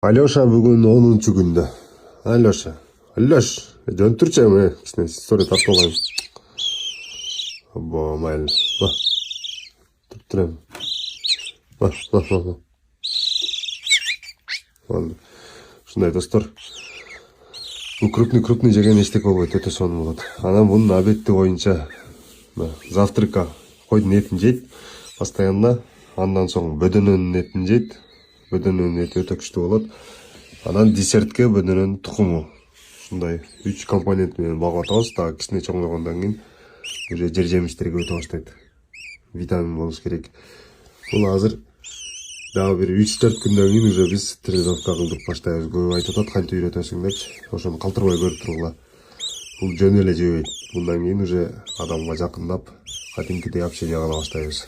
Алёша бүгін 10 күндө. Алёша. Алёш, жөнтүрчү эме кичине стори тартуулган. Або майл. Ба. Туптурам. Ба. Ушундай достор. Бул крупный жеген эчтек болбойт, өтө сонун болот. Анан бунун обедти боюнча завтракка койдун этин жейт постоянно. Андан соң бөдөнөнүн этин жейт. Бөдөнөнүн эти өтө күчтүү болот. Анан десертке бөдөнөнүн тукуму. Ушундай 3 компонент менен багып атабыз. Дагы кичине чоңойгондон кийин уже жер жемиштерге өтө баштайт. Витамин болуш керек. Бул азыр дагы бир 3-4 күндөн кийин уже биз тренировка кылдырып баштайбыз. Көп айтып атат, кантип үйрөтөсүң деп. Ошону калтырбай көрүп тургула. Бул жөн эле жебейт. Мындан кийин уже адамга жакындап, кадимкидей общение кыла баштайбыз.